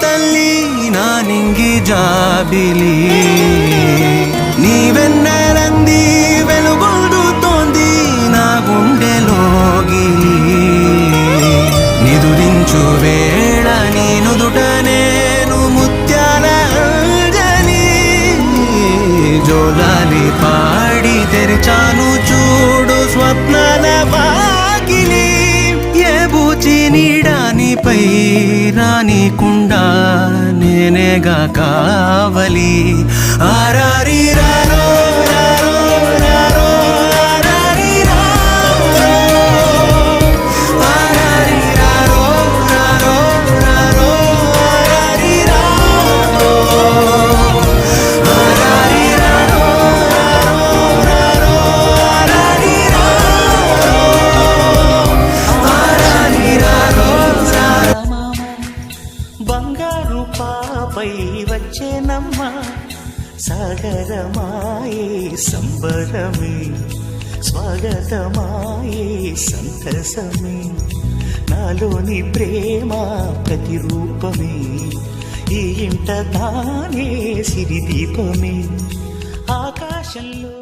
తల్లి నా నింగి జాబిలి నీ వెన్నెలంది వెలుగొందుతోంది నా గుండెలోగిలి నిదురించు వేళ నీ నుదుట నేను ముత్యాల అంజలి జోలాలి పాడి తెరిచాను చూడు స్వప్నాల వాకిలి ఏ బూచి నీడానిపై రానికుండా నేనేగా కావలి ఆరారి రారో రారో రారో ఆరారి రారో ఆరారి రారో రారో రారో ఆరారి రారో ఆరారి రారో రారో ఆరారి రారో ఆరారి రారో బంగారు పాపై వచ్చేనమ్మ సాగరమాయే సంబరమే స్వాగతమాయే సంతసమే నాలోని ప్రేమ ప్రతిరూపమే ఈ ఇంట తానే సిరిదీపమే ఆకాశంలో